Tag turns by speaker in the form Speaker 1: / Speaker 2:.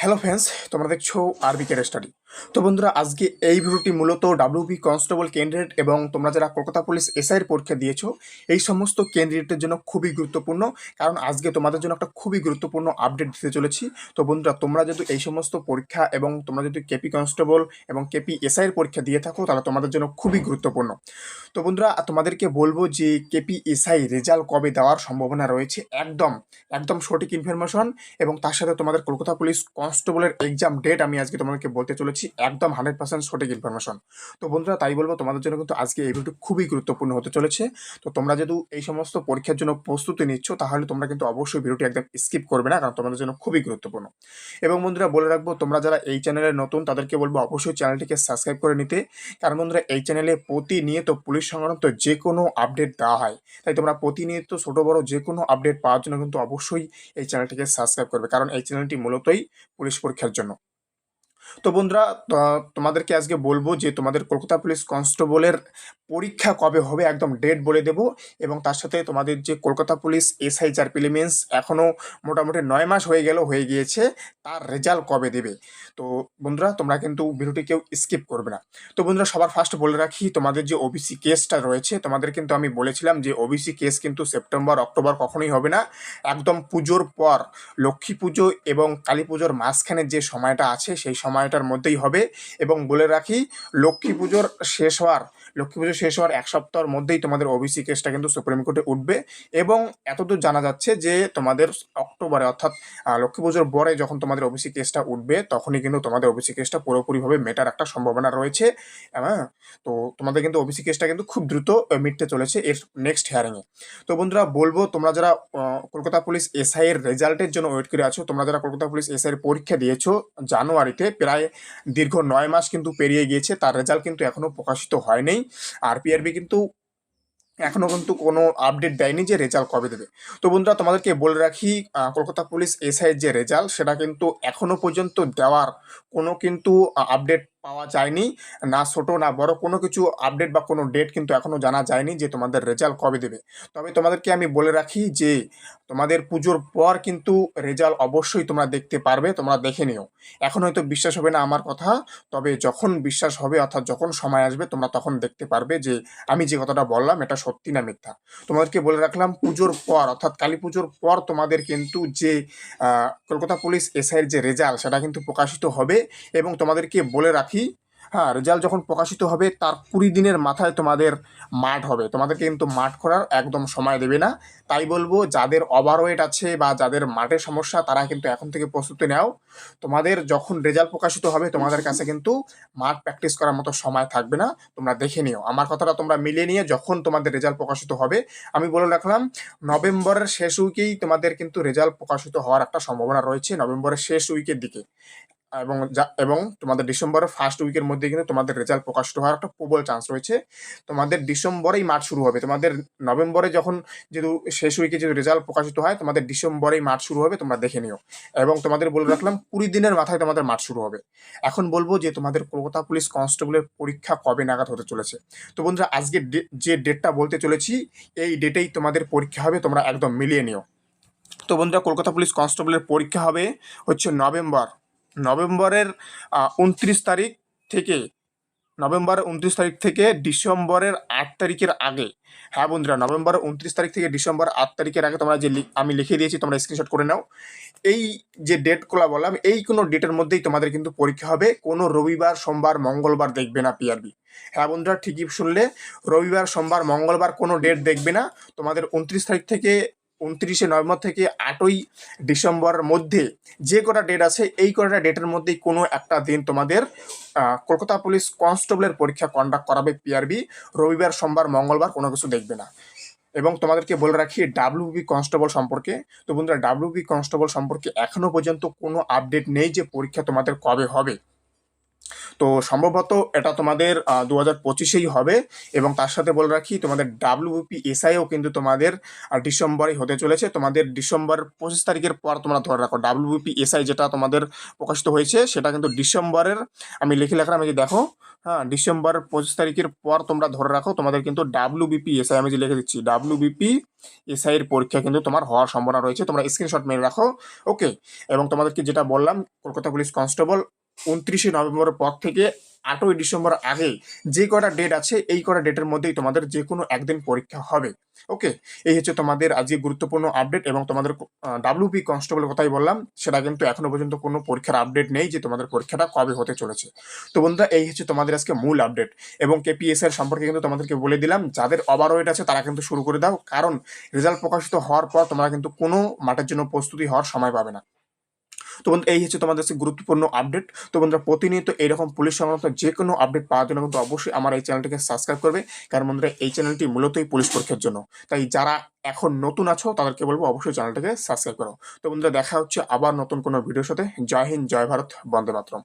Speaker 1: Hello friends, তোমরা দেখছো আরবিকের study. তো বন্ধুরা, আজকে এই ভিডিওটি মূলত ডাব্লিউবি কনস্টেবল ক্যান্ডিডেট এবং তোমরা যারা কলকাতা পুলিশ এসআইয়ের পরীক্ষা দিয়েছো এই সমস্ত ক্যান্ডিডেটের জন্য খুবই গুরুত্বপূর্ণ। কারণ আজকে তোমাদের জন্য একটা খুবই গুরুত্বপূর্ণ আপডেট দিতে চলেছি। তো বন্ধুরা, তোমরা যদি এই সমস্ত পরীক্ষা এবং তোমরা যদি কেপি কনস্টেবল এবং কেপি এসআইয়ের পরীক্ষা দিয়ে থাকো তাহলে তোমাদের জন্য খুবই গুরুত্বপূর্ণ। তো বন্ধুরা, তোমাদেরকে বলবো যে কেপি এসআই রেজাল্ট কবে দেওয়ার সম্ভাবনা রয়েছে, একদম একদম সঠিক ইনফরমেশন। এবং তার সাথে তোমাদের কলকাতা পুলিশ কনস্টেবলের এক্সাম ডেট আমি আজকে তোমাদেরকে বলতে চলেছি, একদম 100% সঠিক ইনফরমেশন। তো বন্ধুরা, তাই বলবো তোমাদের জন্য কিন্তু আজকে এই ভিডিওটি খুবই গুরুত্বপূর্ণ হতে চলেছে। তো তোমরা যদি এই সমস্ত পরীক্ষার জন্য প্রস্তুতি নিচ্ছ তাহলে তোমরা কিন্তু অবশ্যই ভিডিওটি একদম স্কিপ করবে না, কারণ তোমাদের জন্য খুবই গুরুত্বপূর্ণ। এবং বন্ধুরা, বলে রাখবো তোমরা যারা এই চ্যানেলে নতুন তাদেরকে বলবো অবশ্যই চ্যানেলটিকে সাবস্ক্রাইব করে নিতে। কারণ বন্ধুরা, এই চ্যানেলে প্রতিনিয়ত পুলিশ সংক্রান্ত যে কোনো আপডেট দেওয়া হয়, তাই তোমরা প্রতিনিয়ত ছোট বড় যে কোনো আপডেট পাওয়ার জন্য কিন্তু অবশ্যই এই চ্যানেলটিকে সাবস্ক্রাইব করবে, কারণ এই চ্যানেলটি মূলতই পুলিশ পরীক্ষার জন্য। তো বন্ধুরা, তোমাদেরকে আজকে বলবো যে তোমাদের কলকাতা পুলিশ কনস্টেবলের পরীক্ষা কবে হবে, একদম ডেট বলে দেব। এবং তার সাথে তোমাদের যে কলকাতা পুলিশ এসআই যার প্রিলিমিনস এখনও মোটামুটি 9 মাস হয়ে গিয়েছে, তার রেজাল্ট কবে দেবে। তো বন্ধুরা, তোমরা কিন্তু ভিডিওটি কেউ স্কিপ করবে না। তো বন্ধুরা, সবার ফার্স্ট বলে রাখি, তোমাদের যে ওবিসি কেসটা রয়েছে, তোমাদের কিন্তু আমি বলেছিলাম যে ওবিসি কেস কিন্তু সেপ্টেম্বর অক্টোবর কখনোই হবে না, একদম পুজোর পর, লক্ষ্মী পুজো এবং কালী পুজোর মাঝখানে যে সময়টা আছে সেই সময়টার মধ্যেই হবে। এবং বলে রাখি, লক্ষ্মী পুজো শেষ হওয়ার 1 সপ্তাহের মধ্যেই তোমাদের ওবিসি কেসটা কিন্তু সুপ্রিম কোর্টে উঠবে। এবং এতদূর জানা যাচ্ছে যে তোমাদের অক্টোবরে, অর্থাৎ লক্ষ্মী পুজোর পরে যখন তোমাদের ওবিসি কেসটা উঠবে তখনই কিন্তু তোমাদের ওবিসি কেসটা পুরোপুরিভাবে মেটার একটা সম্ভাবনা রয়েছে। হ্যাঁ, তো তোমাদের কিন্তু ওবিসি কেসটা কিন্তু খুব দ্রুত মিটতে চলেছে এর নেক্সট হিয়ারিংয়ে। তো বন্ধুরা, বলবো তোমরা যারা কলকাতা পুলিশ এসআই এর রেজাল্টের জন্য ওয়েট করে আছো, তোমরা যারা কলকাতা পুলিশ এসআই এর পরীক্ষা দিয়েছো জানুয়ারিতে, প্রায় দীর্ঘ 9 মাস কিন্তু পেরিয়ে গিয়েছে, তার রেজাল্ট কিন্তু এখনো প্রকাশিত হয়নি। আর পিআরবি কিন্তু এখনো কিন্তু কোনো আপডেট দেয়নি যে রেজাল্ট কবে দেবে। তো বন্ধুরা, তোমাদেরকে বলে রাখি, কলকাতা পুলিশ এসআই এর যে রেজাল্ট সেটা কিন্তু এখনো পর্যন্ত দেওয়ার কোনো কিন্তু আপডেট পাওয়া যায়নি। না ছোট না বড় কোনো কিছু আপডেট বা কোনো ডেট কিন্তু এখনো জানা যায়নি যে তোমাদের রেজাল্ট কবে দেবে। তবে তোমাদেরকে আমি বলে রাখি যে তোমাদের পুজোর পর কিন্তু রেজাল্ট অবশ্যই তোমরা দেখতে পারবে, তোমরা দেখে নিও। এখন হয়তো বিশ্বাস হবে না আমার কথা, তবে যখন বিশ্বাস হবে, অর্থাৎ যখন সময় আসবে, তোমরা তখন দেখতে পারবে যে আমি যে কথাটা বললাম এটা সত্যি না মিথ্যা। তোমাদেরকে বলে রাখলাম, পুজোর পর অর্থাৎ কালী পুজোর পর তোমাদের কিন্তু যে কলকাতা পুলিশ এসআইয়ের যে রেজাল্ট সেটা কিন্তু প্রকাশিত হবে। এবং তোমাদেরকে বলে রাখি, হ্যাঁ, রেজাল্ট যখন প্রকাশিত হবে তার 20 দিনের মাথায় তোমাদের মাঠ হবে, তোমাদেরকে কিন্তু মাঠ করার একদম সময় দেবে না। তাই বলবো, যাদের ওভারওয়েট আছে বা যাদের মাঠের সমস্যা তারা কিন্তু এখন থেকে প্রস্তুতি নাও। তোমাদের যখন রেজাল্ট প্রকাশিত হবে তোমাদের কাছে কিন্তু মাঠ প্র্যাকটিস করার মতো সময় থাকবে না, তোমরা দেখে নিও। আমার কথাটা তোমরা মিলিয়ে নিয়ে যখন তোমাদের রেজাল্ট প্রকাশিত হবে, আমি বলে রাখলাম নভেম্বরের শেষ উইকেই তোমাদের কিন্তু রেজাল্ট প্রকাশিত হওয়ার একটা সম্ভাবনা রয়েছে, নভেম্বরের শেষ উইকের দিকে। এবং তোমাদের ডিসেম্বরের ফার্স্ট উইকের মধ্যে কিন্তু তোমাদের রেজাল্ট প্রকাশিত হওয়ার একটা প্রবল চান্স রয়েছে। তোমাদের ডিসেম্বরেই মাঠ শুরু হবে, তোমাদের নভেম্বরে যখন যেহেতু শেষ উইকে যদি রেজাল্ট প্রকাশিত হয় তোমাদের ডিসেম্বরেই মাঠ শুরু হবে, তোমরা দেখে নিও। এবং তোমাদের বলে রাখলাম 20 দিনের মাথায় তোমাদের মাঠ শুরু হবে। এখন বলবো যে তোমাদের কলকাতা পুলিশ কনস্টেবলের পরীক্ষা কবে নাগাদ হতে চলেছে। তো বন্ধুরা, আজকে যে ডেটটা বলতে চলেছি এই ডেটেই তোমাদের পরীক্ষা হবে, তোমরা একদম মিলিয়ে নিও। তো বন্ধুরা, কলকাতা পুলিশ কনস্টেবলের পরীক্ষা হবে হচ্ছে নভেম্বরের 29 তারিখ থেকে, ডিসেম্বরের 8 তারিখের আগে। হ্যাঁ বন্ধুরা, নভেম্বরের 29 তারিখ থেকে ডিসেম্বর 8 তারিখের আগে তোমরা যে আমি লিখে দিয়েছি তোমরা স্ক্রিনশট করে নাও। এই যে ডেটগুলো বললাম এই কোনো ডেটের মধ্যেই তোমাদের কিন্তু পরীক্ষা হবে, কোনো রবিবার সোমবার মঙ্গলবার দেখবে না পিআরবি। হ্যাঁ বন্ধুরা, ঠিকই শুনলে, রবিবার সোমবার মঙ্গলবার কোনো ডেট দেখবে না। তোমাদের 29 তারিখ থেকে 29শে নভেম্বর থেকে 8ই ডিসেম্বরের মধ্যে যে কটা ডেট আছে এই কটা ডেটের মধ্যেই কোনো একটা দিন তোমাদের কলকাতা পুলিশ কনস্টেবলের পরীক্ষা কন্ডাক্ট করাবে পিআরবি। রবিবার সোমবার মঙ্গলবার কোনো কিছু দেখবে না। এবং তোমাদেরকে বলে রাখি ডাব্লিউবি কনস্টেবল সম্পর্কে। তো বন্ধুরা, ডাব্লিউবি কনস্টেবল সম্পর্কে এখনো পর্যন্ত কোনো আপডেট নেই যে পরীক্ষা তোমাদের কবে হবে। তো সম্ভবত এটা তোমাদের 2025-এই হবে। এবং তার সাথে বলে রাখি, তোমাদের WBPSIও কিন্তু তোমাদের ডিসেম্বরে হতে চলেছে। তোমাদের ডিসেম্বর 25 তারিখের পর তোমরা ধরে রাখো, WBPSI যেটা তোমাদের প্রকাশিত হয়েছে সেটা কিন্তু ডিসেম্বরের, আমি লিখে রাখলাম, এই যে দেখো, হ্যাঁ, ডিসেম্বর 25 তারিখের পর তোমরা ধরে রাখো তোমাদের কিন্তু WBPSI, আমি যে লিখে দিচ্ছি, WBPSI এর পরীক্ষা কিন্তু তোমার হওয়ার সম্ভাবনা রয়েছে। তোমরা স্ক্রিনশট মেরে রাখো। ওকে। এবং তোমাদেরকে যেটা বললাম, কলকাতা পুলিশ কনস্টেবল 29 নভেম্বরের পর থেকে 8ই ডিসেম্বর আগে যে কটা ডেট আছে, এই কটা ডেটের মধ্যেই তোমাদের যে কোনো একদিন পরীক্ষা হবে। ওকে। এই হচ্ছে তোমাদের আজকে গুরুত্বপূর্ণ আপডেট। এবং তোমাদের WP কনস্টেবলের কথাই বললাম, সেটা কিন্তু এখনো পর্যন্ত কোনো পরীক্ষার আপডেট নেই যে তোমাদের পরীক্ষাটা কবে হতে চলেছে। তো বন্ধুরা, এই হচ্ছে তোমাদের আজকে মূল আপডেট। এবং KPSI এর সম্পর্কে কিন্তু তোমাদেরকে বলে দিলাম, যাদের ওভারওয়েট আছে তারা কিন্তু শুরু করে দাও, কারণ রেজাল্ট প্রকাশিত হওয়ার পর তোমরা কিন্তু কোনো মাঠের জন্য প্রস্তুতি হওয়ার সময় পাবে না। তো বন্ধু, এই হচ্ছে তোমাদের কাছে গুরুত্বপূর্ণ আপডেট। তো বন্ধুরা, প্রতিনিয়ত এরকম পুলিশ সংক্রান্ত যে কোনো আপডেট পাওয়ার জন্য কিন্তু অবশ্যই আমার এই চ্যানেলটিকে সাবস্ক্রাইব করবে, কারণ বন্ধুরা এই চ্যানেলটি মূলতই পুলিশ পরীক্ষার জন্য। তাই যারা এখন নতুন আছো তাদেরকে বলবো অবশ্যই চ্যানেলটাকে সাবস্ক্রাইব করো। তো বন্ধুরা, দেখা হচ্ছে আবার নতুন কোনো ভিডিওর সাথে। জয় হিন্দ, জয় ভারত, বন্দে মাতরম।